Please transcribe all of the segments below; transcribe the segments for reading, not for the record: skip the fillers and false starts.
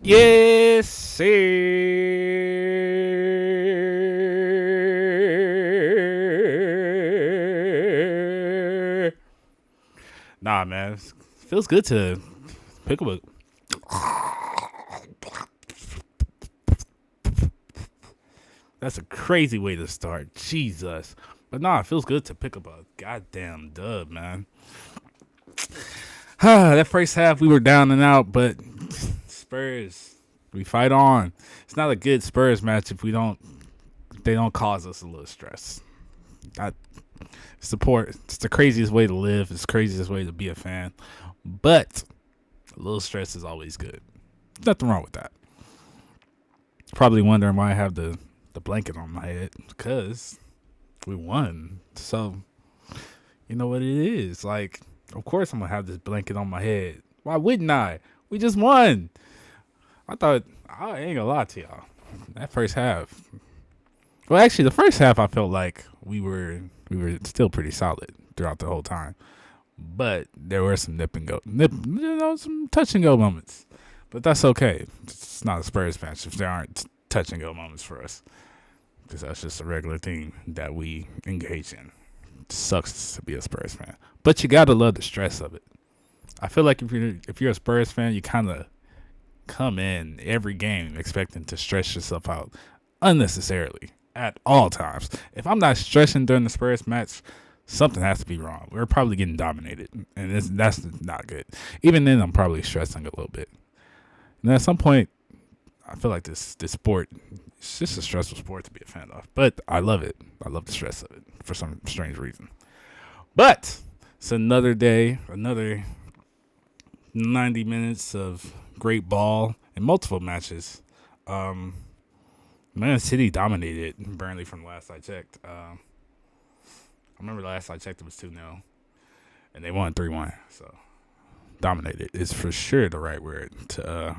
Yes, sir. Nah, man, feels good to pick up a. That's a crazy way to start. Jesus. But nah, it feels good to pick up a goddamn dub, man. That first half we were down and out, but Spurs, we fight on. It's not a good Spurs match if they don't cause us a little stress. I support. It's the craziest way to live. It's the craziest way to be a fan. But a little stress is always good. Nothing wrong with that. Probably wondering why I have the blanket on my head because we won. So you know what it is. Like, of course I'm gonna have this blanket on my head. Why wouldn't I? We just won. I ain't gonna lie to y'all. That first half. Well, actually, the first half I felt like we were still pretty solid throughout the whole time, but there were some some touch and go moments. But that's okay. It's not a Spurs match if there aren't touch and go moments for us, because that's just a regular thing that we engage in. It sucks to be a Spurs fan, but you gotta love the stress of it. I feel like if you're a Spurs fan, you kind of come in every game expecting to stress yourself out unnecessarily at all times. If I'm not stressing during the Spurs match, something has to be wrong. We're probably getting dominated, and that's not good. Even then, I'm probably stressing a little bit. And at some point, I feel like this sport, it's just a stressful sport to be a fan of. But I love it. I love the stress of it for some strange reason. But it's another day, another 90 minutes of great ball in multiple matches. Man City dominated Burnley from the last I checked. I remember the last I checked it was 2-0, and they won 3-1. So dominated is for sure the right word to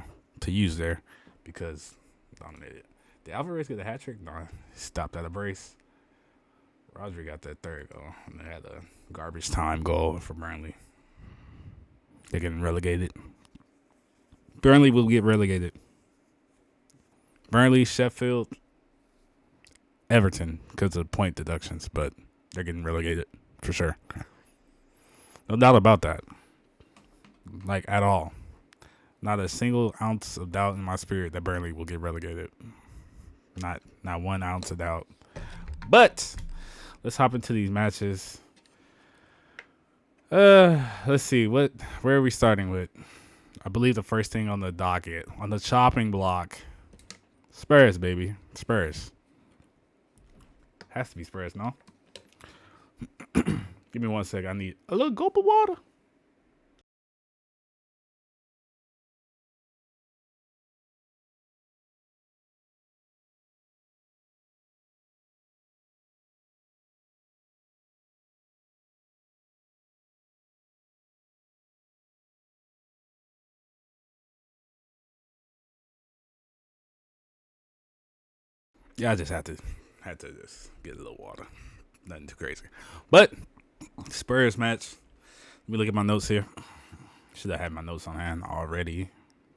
use there, because dominated. Did Alvarez get a hat trick? No, he stopped at a brace. Rodri got that third goal, and they had a garbage time goal for Burnley. They're getting relegated. Burnley will get relegated. Burnley, Sheffield, Everton, because of point deductions, but they're getting relegated for sure. No doubt about that. Like, at all. Not a single ounce of doubt in my spirit that Burnley will get relegated. Not 1 ounce of doubt. But let's hop into these matches. Let's see. Where are we starting with? I believe the first thing on the docket, on the chopping block, Spurs, baby. Spurs. Has to be Spurs, no? Give me 1 sec. I need a little gulp of water. Yeah, I just had to just get a little water. Nothing too crazy. But Spurs match. Let me look at my notes here. Should have had my notes on hand already.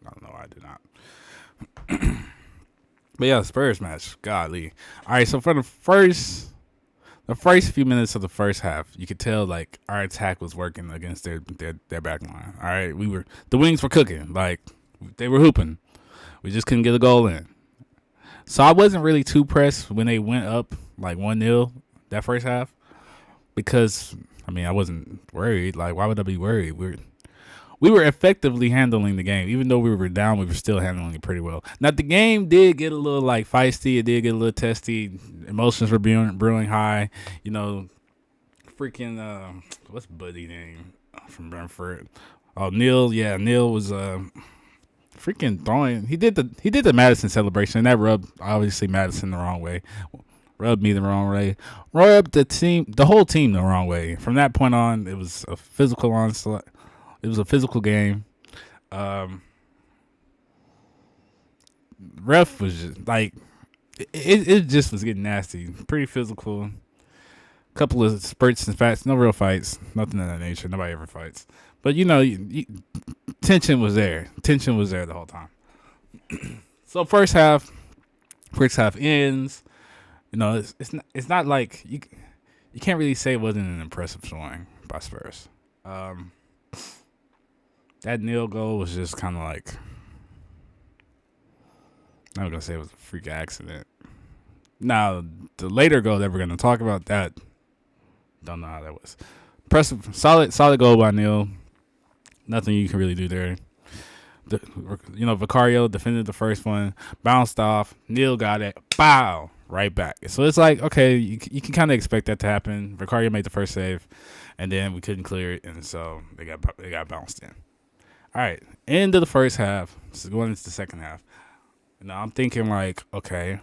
I don't know why I did not. But yeah, Spurs match. Godly. All right, so for the first few minutes of the first half, you could tell like our attack was working against their back line. All right, the wings were cooking. Like, they were hooping. We just couldn't get a goal in. So I wasn't really too pressed when they went up like 1-0 that first half, because I mean I wasn't worried. Like, why would I be worried? We were effectively handling the game. Even though we were down, we were still handling it pretty well. Now, the game did get a little like feisty. It did get a little testy. Emotions were brewing high. You know, freaking what's Buddy name from Brentford? Oh, Neil. Yeah, Neil was freaking throwing. He did the Madison celebration, and that rubbed obviously Madison the wrong way. Rubbed me the wrong way. Rubbed the whole team the wrong way. From that point on, it was a physical onslaught. It was a physical game. Ref was just like, it just was getting nasty. Pretty physical. Couple of spurts and spats. No real fights. Nothing of that nature. Nobody ever fights. But, you know, tension was there. Tension was there the whole time. So first half ends. It's not like you can't really say it wasn't an impressive showing by Spurs. Um, that Neil goal was just kind of like, I'm not gonna say it was a freak accident. Now the later goal that we're gonna talk about, that don't know how that was. Impressive, solid goal by Neil. Nothing you can really do there. Vicario defended the first one, bounced off. Neil got it, bow, right back. So it's like, okay, you can kind of expect that to happen. Vicario made the first save, and then we couldn't clear it, and so they got bounced in. All right, end of the first half. So going into the second half. I'm thinking like, okay,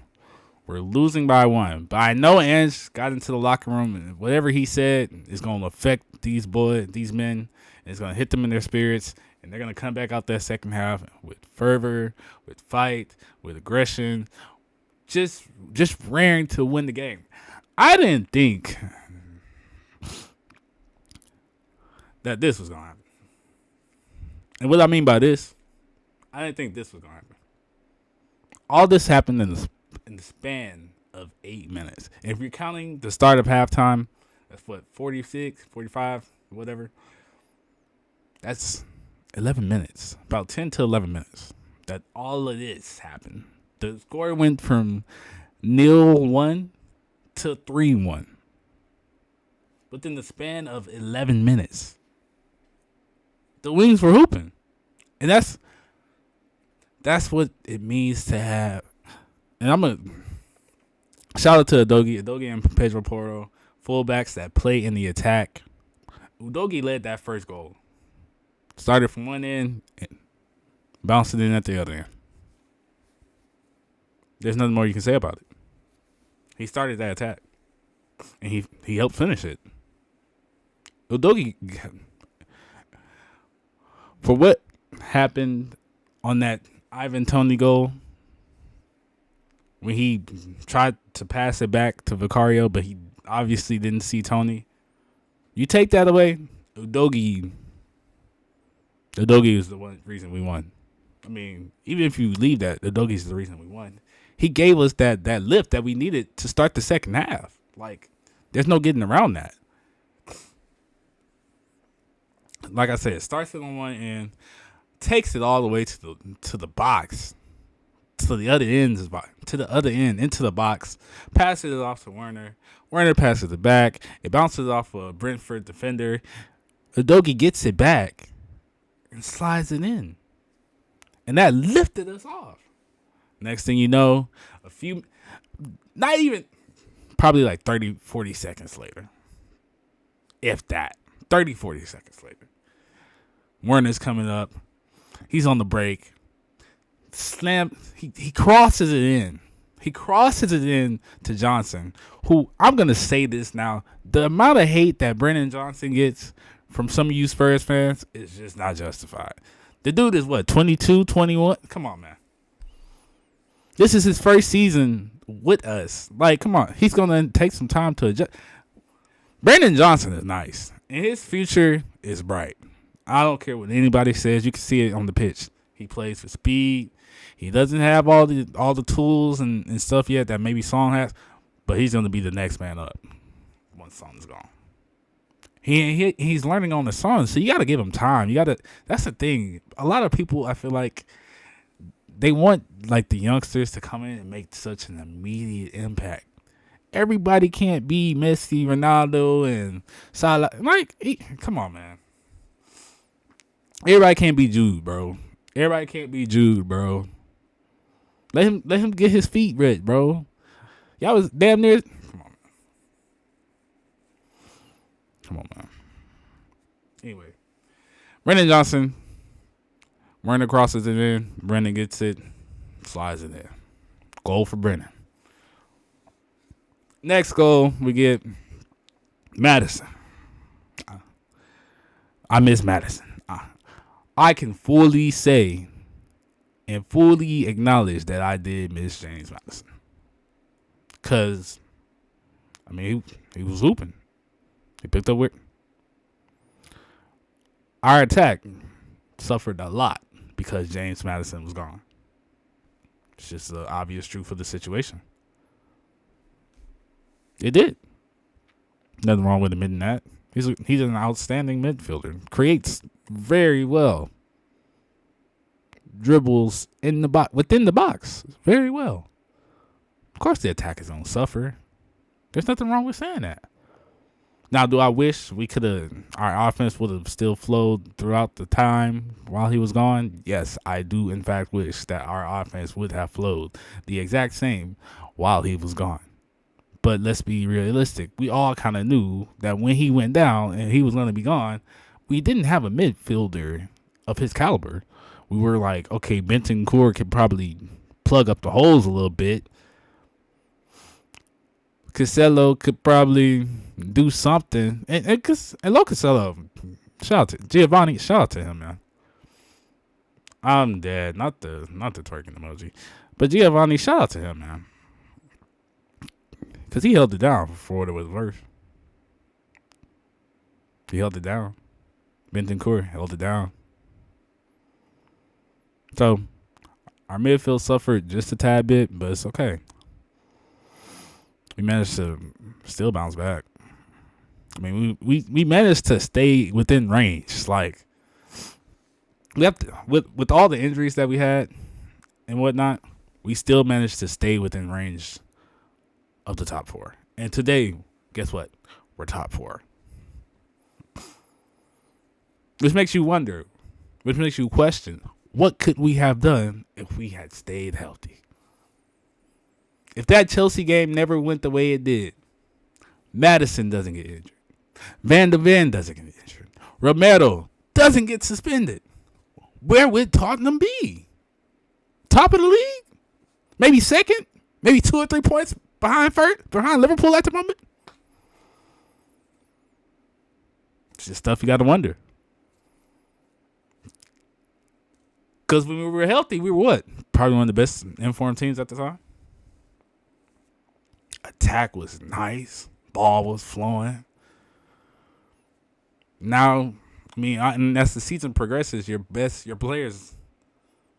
we're losing by 1, but I know Ange got into the locker room, and whatever he said is going to affect these men, and it's going to hit them in their spirits. And they're going to come back out that second half with fervor, with fight, with aggression, just raring to win the game. I didn't think that this was going to happen. And what I mean by this, I didn't think this was going to happen. All this happened in the span of 8 minutes. And if you're counting the start of halftime, that's 46, 45, whatever. That's 11 minutes, about 10 to 11 minutes, that all of this happened. The score went from 0-1 to 3-1 within the span of 11 minutes. The Wings were hooping, and that's what it means to have. And I'm gonna shout out to Udogie and Pedro Porro, fullbacks that play in the attack. Udogie led that first goal. Started from one end and bounced it in at the other end. There's nothing more you can say about it. He started that attack, and he helped finish it. Udogie, for what happened on that Ivan Toney goal, when he tried to pass it back to Vicario, but he obviously didn't see Toney. You take that away, Udogie is the one reason we won. I mean, even if you leave that, Udogie is the reason we won. He gave us that lift that we needed to start the second half. Like, there's no getting around that. Like I said, it starts it on one end, takes it all the way to the box, to the other end, into the box, passes it off to Werner. Werner passes it back. It bounces off a Brentford defender. Udogie gets it back and slides it in. And that lifted us off. Next thing you know, not even, probably like 30, 40 seconds later. If that. 30, 40 seconds later. Werner's coming up. He's on the break. Slam. He crosses it in. He crosses it in to Johnson, who, I'm going to say this now, the amount of hate that Brennan Johnson gets from some of you Spurs fans is just not justified. The dude is 22, 21? Come on, man. This is his first season with us. Like, come on. He's going to take some time to adjust. Brandon Johnson is nice, and his future is bright. I don't care what anybody says. You can see it on the pitch. He plays for speed. He doesn't have all the tools and stuff yet that maybe Song has, but he's going to be the next man up once Song's gone. He's learning on the Song, so you got to give him time. That's the thing. A lot of people, I feel like, they want like the youngsters to come in and make such an immediate impact. Everybody can't be Messi, Ronaldo, and Salah. Like, come on, man. Everybody can't be Jude, bro. Let him get his feet wet, bro. Y'all was damn near. Come on, man. Anyway, Brennan Johnson. Werner crosses it in. Brennan gets it. Slides it in. Goal for Brennan. Next goal, we get Madison. I miss Madison. I can fully say and fully acknowledge that I did miss James Madison. Because, I mean, he was hooping. He picked up with. Our attack suffered a lot because James Madison was gone. It's just the obvious truth of the situation. It did. Nothing wrong with admitting that. He's an outstanding midfielder. Creates very well. Dribbles in the box, within the box, very well. Of course, the attack is gonna suffer. There's nothing wrong with saying that. Now, do I wish our offense would have still flowed throughout the time while he was gone? Yes, I do in fact wish that our offense would have flowed the exact same while he was gone. But let's be realistic. We all kind of knew that when he went down and he was going to be gone, we didn't have a midfielder of his caliber. We were like, okay, Bentancur could probably plug up the holes a little bit. Cancelo could probably do something. And Lo Cancelo, shout out to Giovanni, shout out to him, man. I'm dead. Not the twerking emoji. But Giovanni, shout out to him, man. Because he held it down for what it was worth. He held it down. Bentancur held it down. So, our midfield suffered just a tad bit, but it's okay. We managed to still bounce back. I mean, we managed to stay within range. Like, we have to, with all the injuries that we had and whatnot, we still managed to stay within range of the top four. And today, guess what? We're top four. Which makes you wonder, which makes you question, what could we have done if we had stayed healthy? If that Chelsea game never went the way it did, Maddison doesn't get injured. Van de Ven doesn't get injured. Romero doesn't get suspended. Where would Tottenham be? Top of the league? Maybe second? Maybe 2 or 3 points behind Liverpool at the moment? It's just stuff you got to wonder. Because when we were healthy, we were what? Probably one of the best informed teams at the time. Attack was nice. Ball was flowing. Now, I mean, and as the season progresses, your players,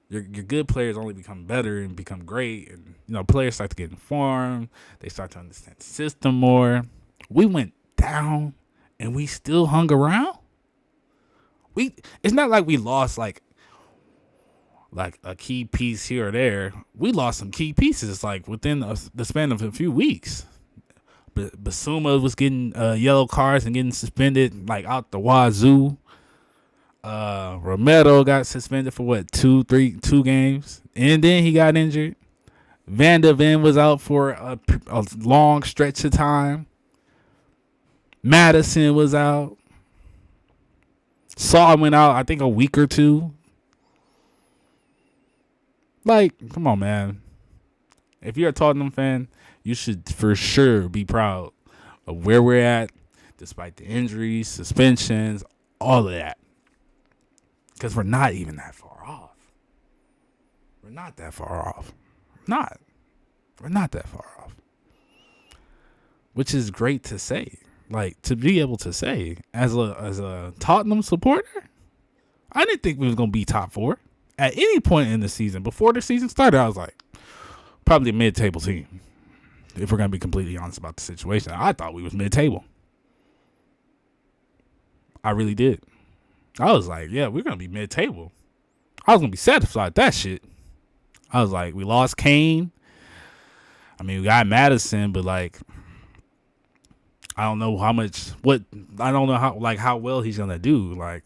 your good players only become better and become great. And, players start to get informed. They start to understand the system more. We went down and we still hung around. It's not like we lost like a key piece here or there. We lost some key pieces like within the span of a few weeks. Basuma was getting yellow cards and getting suspended like out the wazoo. Romero got suspended for 2 games, and then he got injured. Van de Ven was out for a long stretch of time. Maddison was out. Saw went out, I think, a week or two. Like, come on, man. If you're a Tottenham fan, you should for sure be proud of where we're at, despite the injuries, suspensions, all of that. Because we're not even that far off. We're not that far off. We're not that far off. Which is great to say. Like, to be able to say, as a Tottenham supporter, I didn't think we was going to be top 4. At any point in the season, before the season started, I was like, probably a mid-table team. If we're going to be completely honest about the situation. I thought we was mid-table. I really did. I was like, yeah, we're going to be mid-table. I was going to be satisfied with that shit. I was like, we lost Kane. I mean, we got Maddison, but like, I don't know how well he's going to do. Like,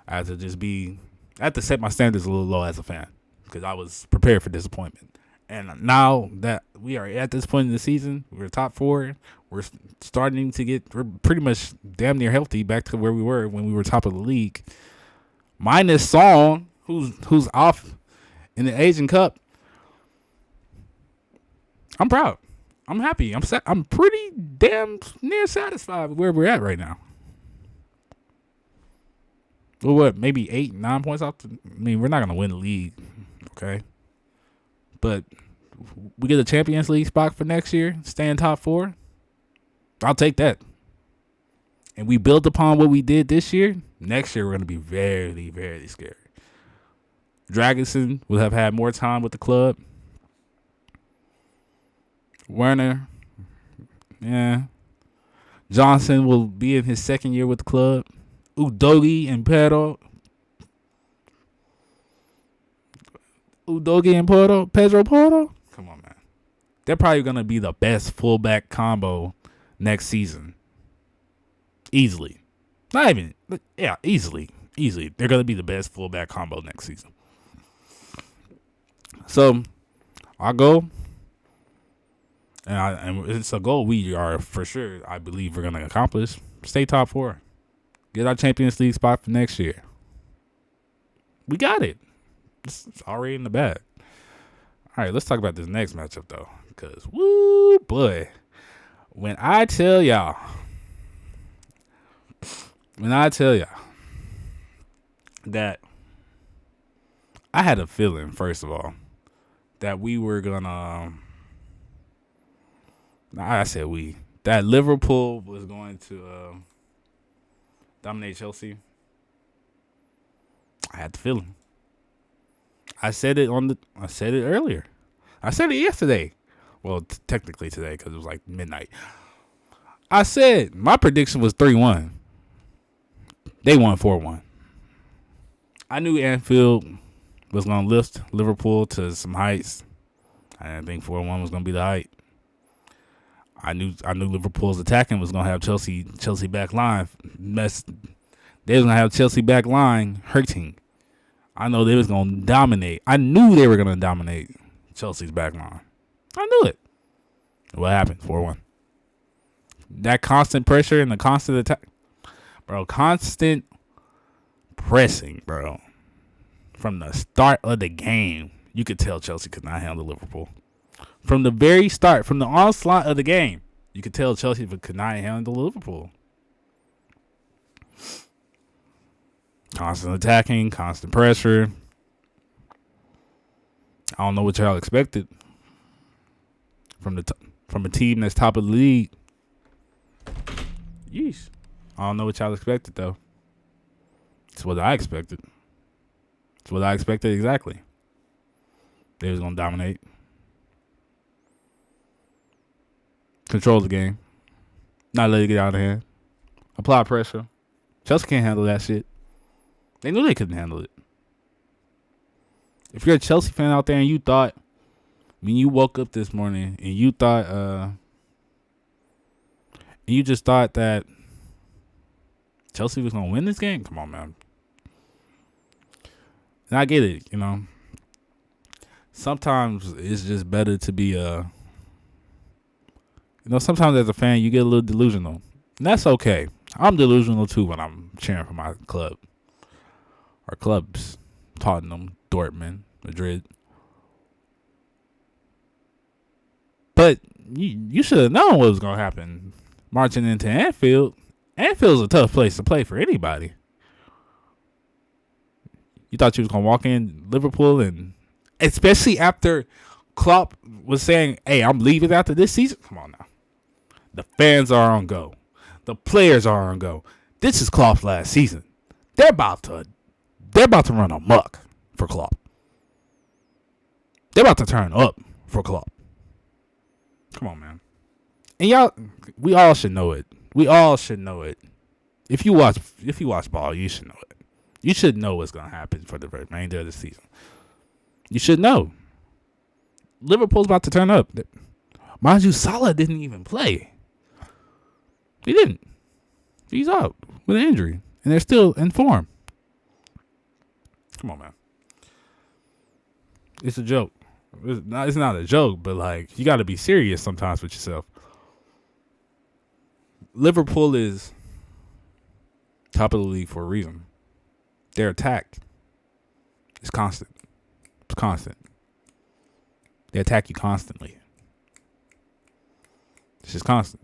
I have to set my standards a little low as a fan because I was prepared for disappointment. And now that we are at this point in the season, we're top 4. We're starting to we're pretty much damn near healthy back to where we were when we were top of the league. Minus Song, who's off in the Asian Cup. I'm proud. I'm happy. I'm pretty damn near satisfied with where we're at right now. Well, what, maybe 8-9 points off? I mean, we're not going to win the league, okay? But we get a Champions League spot for next year, stay in top 4. I'll take that. And we build upon what we did this year. Next year, we're going to be very, very scary. Dragonson will have had more time with the club. Werner, yeah. Johnson will be in his second year with the club. Udogie and Pedro. Pedro Porro. Come on, man. They're probably going to be the best fullback combo next season. Easily. Not even. Yeah, easily. They're going to be the best fullback combo next season. So, I'll go. And it's a goal we are for sure, I believe, we're going to accomplish. Stay top 4. Get our Champions League spot for next year. We got it. It's already in the bag. All right, let's talk about this next matchup, though. Because, woo, boy. When I tell y'all that I had a feeling, first of all, that we were going to, that Liverpool was going to dominate Chelsea. I had the feeling. I said it earlier. I said it yesterday. Well, technically today because it was like midnight. I said my prediction was 3-1. They won 4-1. I knew Anfield was going to lift Liverpool to some heights. I didn't think 4-1 was going to be the height. I knew Liverpool's attacking was going to have Chelsea back line mess. They was going to have Chelsea back line hurting. I know they was going to dominate. I knew they were going to dominate Chelsea's back line. I knew it. What happened? 4-1. That constant pressure and the constant attack. Bro, constant pressing, bro. From the start of the game, you could tell Chelsea could not handle Liverpool. From the very start, from the onslaught of the game, you could tell Chelsea could not handle Liverpool. Constant attacking, constant pressure. I don't know what y'all expected from a team that's top of the league. Yeesh. I don't know what y'all expected, though. It's what I expected. It's what I expected exactly. They was going to dominate. Control the game. Not let it get out of hand. Apply pressure. Chelsea can't handle that shit. They knew they couldn't handle it. If you're a Chelsea fan out there and you thought, when you woke up this morning and you thought, you just thought that Chelsea was going to win this game, come on, man. And I get it, you know. Sometimes it's just better to be sometimes as a fan you get a little delusional. And that's okay. I'm delusional too when I'm cheering for my club. Our clubs. Tottenham, Dortmund, Madrid. But you should have known what was going to happen marching into Anfield. Anfield's a tough place to play for anybody. You thought you was going to walk in Liverpool, and especially after Klopp was saying, hey, I'm leaving after this season. Come on now. The fans are on go. The players are on go. This is Klopp's last season. They're about to run amok for Klopp. They're about to turn up for Klopp. Come on, man. And we all should know it. We all should know it. If you watch ball, you should know it. You should know what's going to happen for the remainder of the season. You should know. Liverpool's about to turn up. Mind you, Salah didn't even play. He didn't. He's out with an injury. And they're still in form. Come on, man. It's a joke. It's not a joke, but like you got to be serious sometimes with yourself. Liverpool is top of the league for a reason. Their attack is constant. It's constant. They attack you constantly. It's just constant.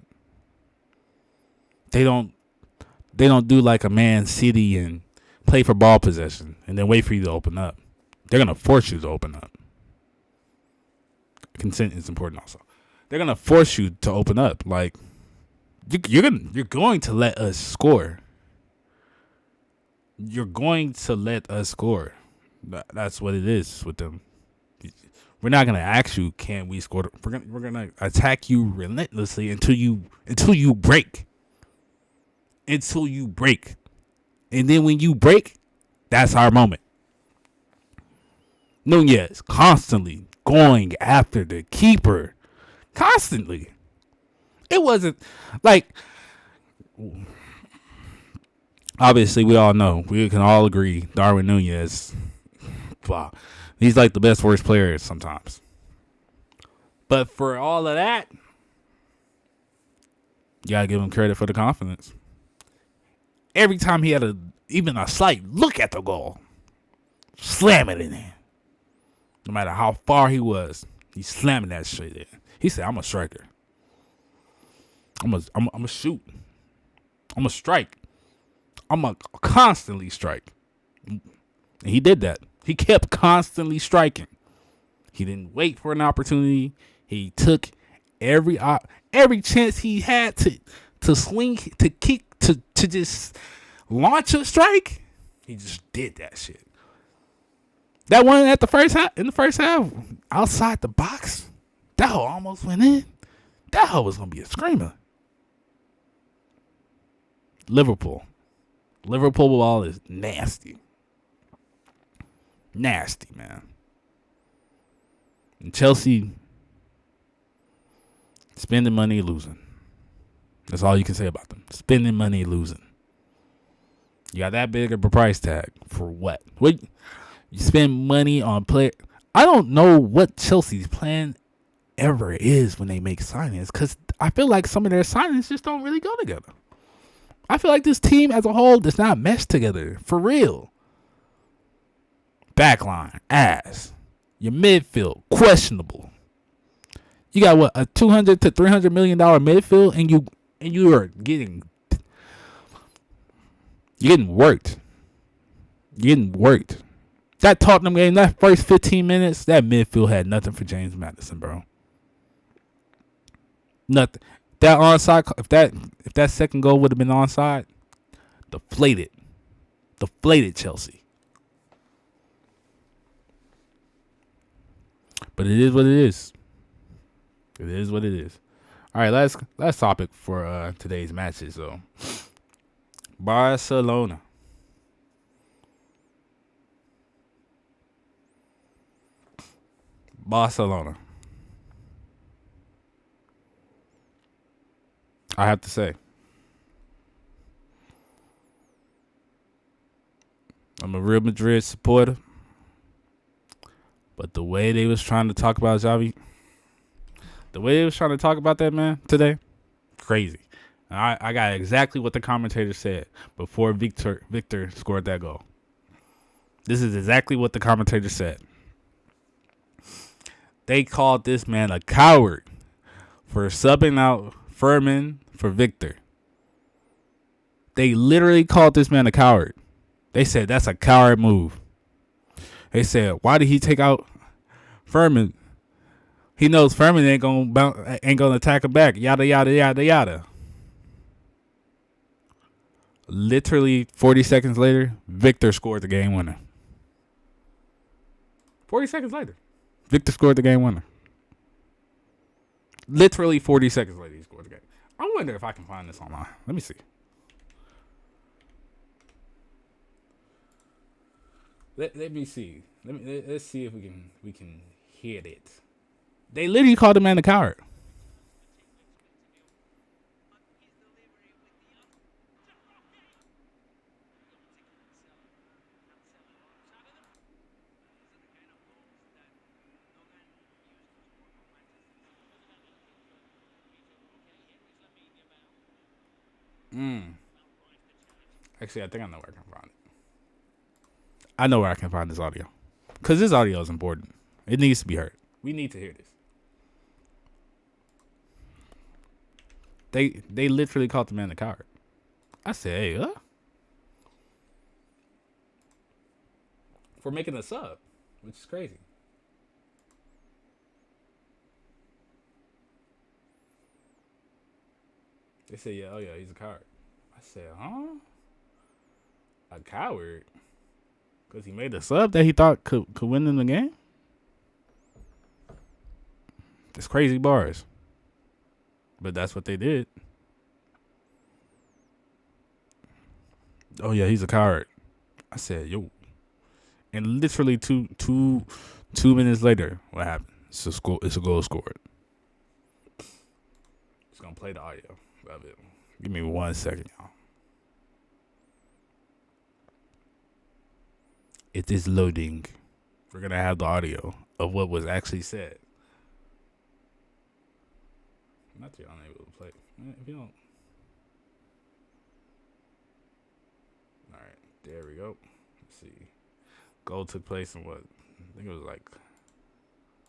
They don't do like a Man City and play for ball possession and then wait for you to open up. They're gonna force you to open up. Consent is important also. They're gonna force you to open up. Like you're going to let us score. You're going to let us score. That's what it is with them. We're not gonna ask you, can we score? We're gonna attack you relentlessly until you break. Until you break. And then when you break, that's our moment. Nunez constantly going after the keeper. Constantly. It wasn't like, obviously we all know, we can all agree Darwin Nunez, wow, he's like the best worst player sometimes. But for all of that, you gotta give him credit for the confidence. Every time he had even a slight look at the goal, slam it in there. No matter how far he was, he's slamming that shit in. He said, I'm a striker. I'm a shoot. I'm a strike. I'm a constantly strike. And he did that. He kept constantly striking. He didn't wait for an opportunity. He took every chance he had to swing, to kick, to just launch a strike. He just did that shit. That one in the first half, outside the box, that hoe almost went in. That hoe was gonna be a screamer. Liverpool ball is nasty. Nasty, man. And Chelsea spending money, losing. That's all you can say about them. Spending money, losing. You got that big of a price tag for what? What? You spend money on play. I don't know what Chelsea's plan ever is when they make signings, because I feel like some of their signings just don't really go together. I feel like this team as a whole does not mesh together for real. Backline, ass. Your midfield, questionable. You got what, a $200 to $300 million midfield, and you are getting worked. You're getting worked. That Tottenham game, that first 15 minutes, that midfield had nothing for James Maddison, bro. Nothing. That onside, if that second goal would have been onside, deflated Chelsea. But it is what it is. It is what it is. All right, last topic for today's matches though. Barcelona. I have to say, I'm a Real Madrid supporter, but the way they was trying to talk about Xavi, the way they was trying to talk about that man today, crazy. And I got exactly what the commentator said before Victor scored that goal. This is exactly what the commentator said. They called this man a coward for subbing out Furman for Victor. They literally called this man a coward. They said that's a coward move. They said, why did he take out Furman? He knows Furman ain't gonna attack him back. Yada yada yada yada. Literally 40 seconds later, Victor scored the game winner. 40 seconds later, Victor scored the game winner. Literally 40 seconds later, he scored the game. I wonder if I can find this online. Let me see. Let me see. Let's see if we can hit it. They literally called the man a coward. Actually, I think I know where I can find it. I know where I can find this audio. Because this audio is important. It needs to be heard. We need to hear this. They literally called the man a coward. I said, hey, for making a sub, which is crazy. They said, yeah, oh yeah, he's a coward. I said, huh? A coward? Because he made a sub that he thought could win them the game? It's crazy bars. But that's what they did. Oh, yeah, he's a coward. I said, yo. And literally two minutes later, what happened? It's a goal scored. Just going to play the audio of it. Give me 1 second, y'all. It is loading. We're going to have the audio of what was actually said. Not that you're unable to play. If you don't. All right. There we go. Let's see. Goal took place in what? I think it was like.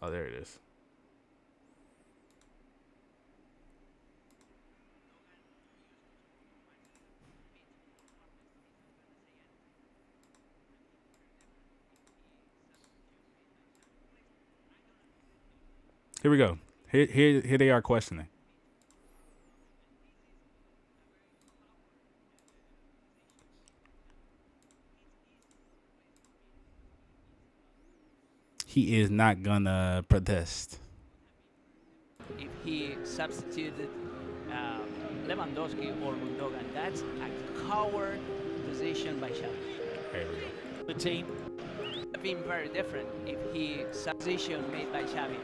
Oh, there it is. Here we go. Here they are questioning. He is not gonna protest. If he substituted Lewandowski or Gundogan, that's a coward decision by Xavi. There we go. The team have been very different if he decision made by Xavi.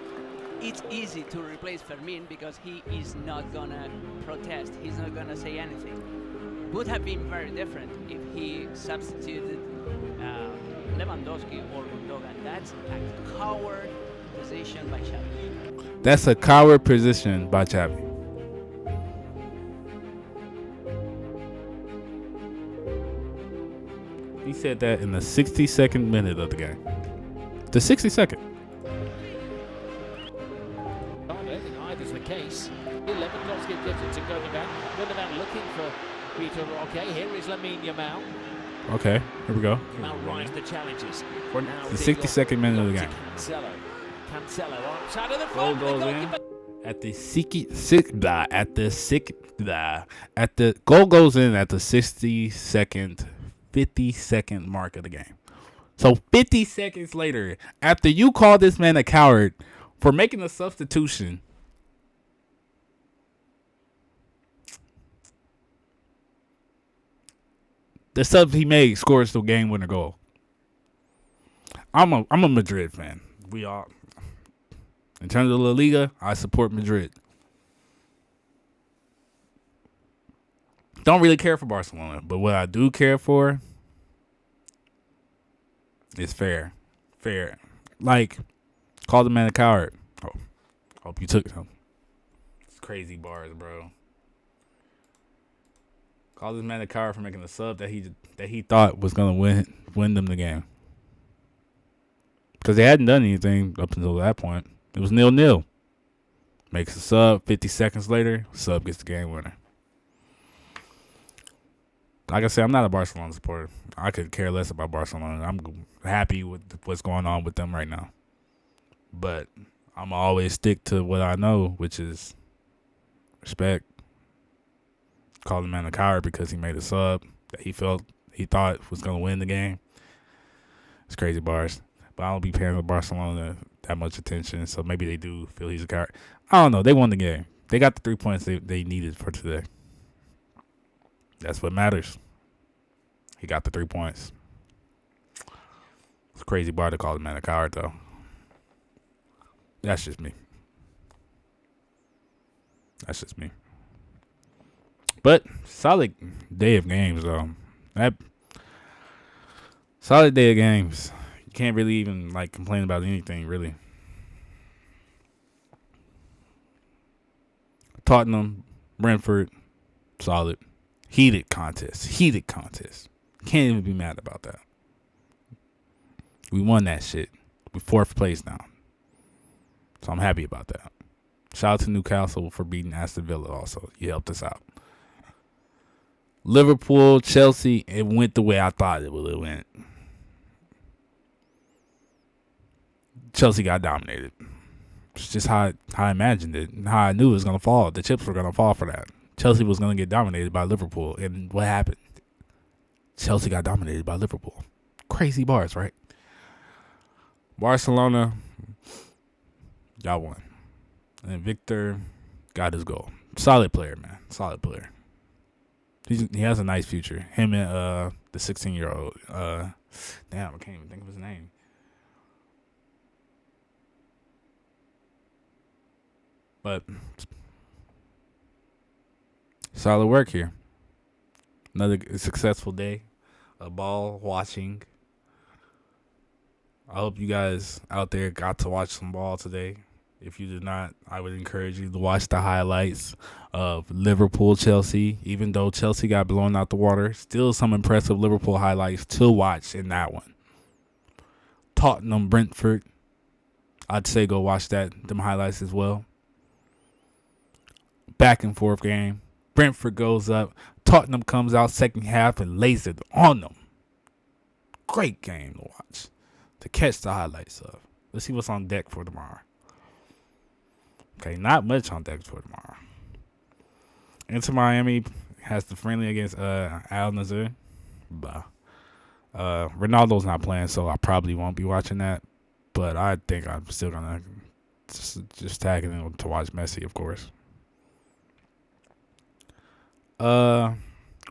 It's easy to replace Fermin because he is not gonna protest. He's not gonna say anything. Would have been very different if he substituted Lewandowski or Gundogan. That's a coward decision by Xavi. That's a coward position by Xavi. He said that in the 62nd minute of the game. The 62nd. I don't think either's the case. Lewandowski gives it to Gundogan. Gundogan looking for Peter Roque. Here is Lamine Yamal. Okay, here we go. Yamal rise the challenges. For the 62nd minute of the game. Cancelo outside of the Goal front. goes in at the goal goes in at the 60-second, 50-second mark of the game. So 50 seconds later, after you call this man a coward for making a substitution, the sub he made scores the game winner goal. I'm a Madrid fan. We all, in terms of La Liga, I support Madrid. Don't really care for Barcelona, but what I do care for is fair. Like, call the man a coward. Oh, hope you took him. It's crazy bars, bro. Call this man a coward for making a sub that he thought was gonna win them the game. Because they hadn't done anything up until that point. It was 0-0. Makes a sub. 50 seconds later, sub gets the game winner. Like I said, I'm not a Barcelona supporter. I could care less about Barcelona. I'm happy with what's going on with them right now. But I'm always stick to what I know, which is respect. Call the man a coward because he made a sub that he thought was going to win the game. It's crazy bars. But I don't be paying Barcelona that much attention, so maybe they do feel he's a coward. I don't know. They won the game. They got the 3 points they needed for today. That's what matters. He got the 3 points. It's a crazy bar to call the man a coward, though. That's just me. But solid day of games, though. Solid day of games. You can't really even complain about anything, really. Tottenham, Brentford, solid. Heated contest. Can't even be mad about that. We won that shit. We're 4th place now. So I'm happy about that. Shout out to Newcastle for beating Aston Villa also. You helped us out. Liverpool, Chelsea, it went the way I thought it would have went. Chelsea got dominated. It's just how I imagined it, and how I knew it was going to fall. The chips were going to fall for that. Chelsea was going to get dominated by Liverpool. And what happened? Chelsea got dominated by Liverpool. Crazy bars, right? Barcelona, y'all won. And Victor got his goal. Solid player, man. Solid player. He has a nice future. Him and the 16-year-old. Damn, I can't even think of his name. But solid work here. Another successful day of ball watching. I hope you guys out there got to watch some ball today. If you did not, I would encourage you to watch the highlights of Liverpool-Chelsea. Even though Chelsea got blown out the water, still some impressive Liverpool highlights to watch in that one. Tottenham-Brentford, I'd say go watch them highlights as well. Back and forth game. Brentford goes up. Tottenham comes out second half and lays it on them. Great game to watch. To catch the highlights of. Let's see what's on deck for tomorrow. Okay, not much on deck for tomorrow. Inter Miami has the friendly against Al Nassr. Ronaldo's not playing, so I probably won't be watching that. But I think I'm still gonna just tag it in to watch Messi, of course.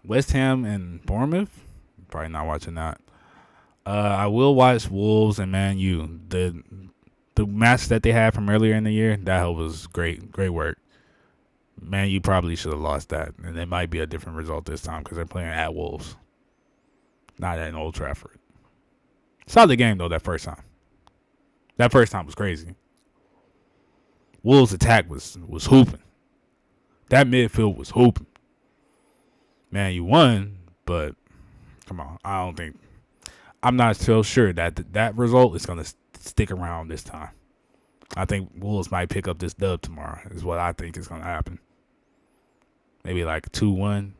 West Ham and Bournemouth. Probably not watching that. I will watch Wolves and Man U. The match that they had from earlier in the year, that was great. Great work. Man U probably should have lost that. And it might be a different result this time because they're playing at Wolves. Not at Old Trafford. Solid game, though, that first time. That first time was crazy. Wolves' attack was hooping. That midfield was hooping. Man, you won, but come on. I'm not so sure that result is going to stick around this time. I think Wolves might pick up this dub tomorrow is what I think is going to happen. Maybe like 2-1,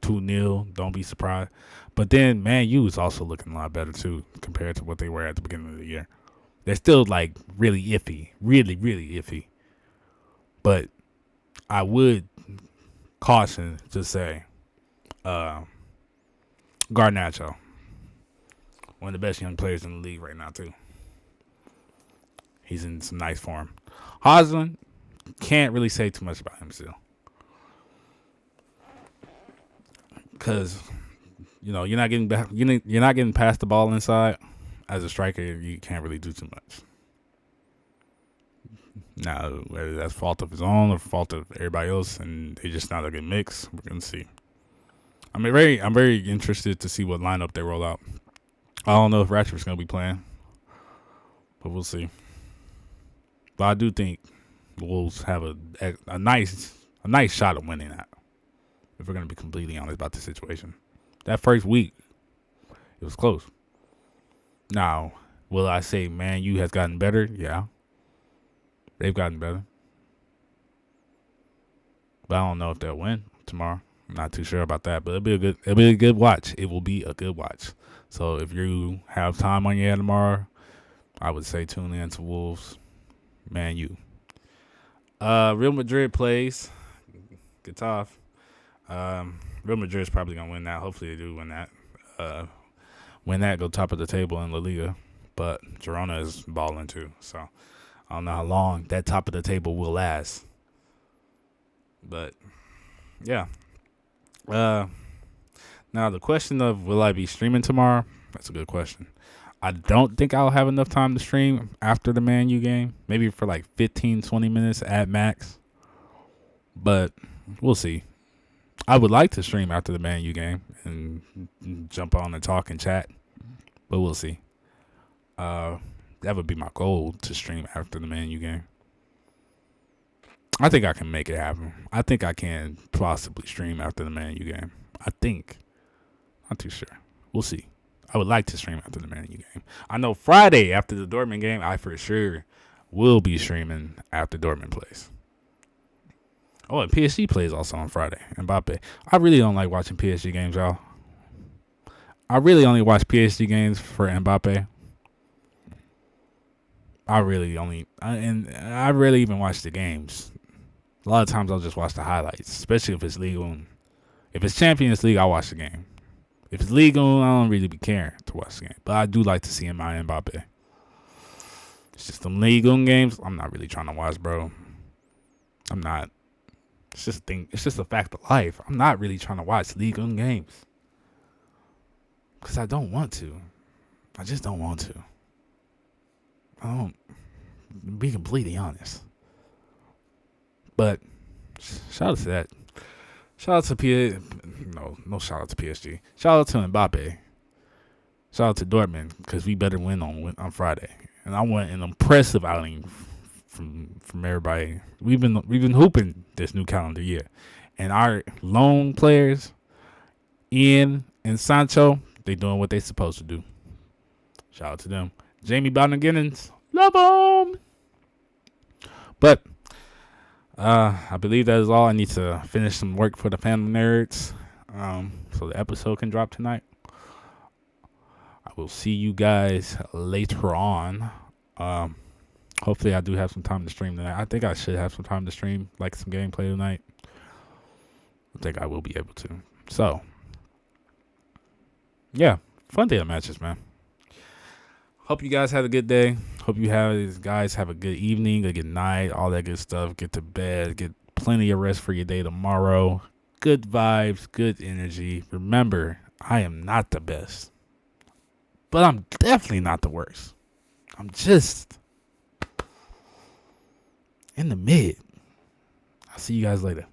2-0. Don't be surprised. But then Man U is also looking a lot better too compared to what they were at the beginning of the year. They're still like really iffy. Really, really iffy. But I would caution to say Garnacho. One of the best young players in the league right now, too. He's in some nice form. Haaland, can't really say too much about him still. Because, you're not getting back, you're not getting past the ball inside. As a striker, you can't really do too much. Now, whether that's fault of his own or fault of everybody else, and they're just not a good mix, we're gonna see. I'm very interested to see what lineup they roll out. I don't know if Rashford's going to be playing, but we'll see. But I do think the Wolves have a nice shot at winning that, if we're going to be completely honest about the situation. That first week, it was close. Now, will I say Man U has gotten better? Yeah. They've gotten better. But I don't know if they'll win tomorrow. I'm not too sure about that, but it'll be a good watch. It will be a good watch. So if you have time on your head tomorrow, I would say tune in to Wolves, Man U. Real Madrid plays Getafe. Real Madrid's probably gonna win that. Hopefully they do win that. Go top of the table in La Liga. But Girona is balling too, so I don't know how long that top of the table will last. But yeah. Now, the question of will I be streaming tomorrow? That's a good question. I don't think I'll have enough time to stream after the Man U game. Maybe for like 15, 20 minutes at max. But we'll see. I would like to stream after the Man U game and jump on and talk and chat. But we'll see. That would be my goal, to stream after the Man U game. I think I can make it happen. I think I can possibly stream after the Man U game. I think. Not too sure. We'll see. I would like to stream after the Man U game. I know Friday after the Dortmund game, I for sure will be streaming after Dortmund plays. Oh, and PSG plays also on Friday. Mbappe. I really don't like watching PSG games, y'all. I really only watch PSG games for Mbappe. I rarely even watch the games. A lot of times I'll just watch the highlights, especially if it's legal. If it's Champions League, I'll watch the game. If it's legal, I don't really be caring to watch the game. But I do like to see my Mbappe. It's just them legal games. I'm not really trying to watch, bro. I'm not. It's just a thing. It's just a fact of life. I'm not really trying to watch legal games because I don't want to. I just don't want to. I don't. Be completely honest. But shout out to that. Shout out to no shout out to PSG. Shout out to Mbappe. Shout out to Dortmund because we better win on Friday. And I want an impressive outing from everybody. We've been hooping this new calendar year, and our lone players, Ian and Sancho, they doing what they supposed to do. Shout out to them. Jamie Bowden-Giddens, love him. But I believe that is all. I need to finish some work for the Phantom Nerds, so the episode can drop tonight. I will see you guys later on. Hopefully I do have some time to stream tonight. I think I should have some time to stream, like some gameplay tonight. I think I will be able to. So, yeah, fun day of matches, man. Hope you guys had a good day. Hope you guys have a good evening, a good night, all that good stuff. Get to bed. Get plenty of rest for your day tomorrow. Good vibes, good energy. Remember, I am not the best, but I'm definitely not the worst. I'm just in the mid. I'll see you guys later.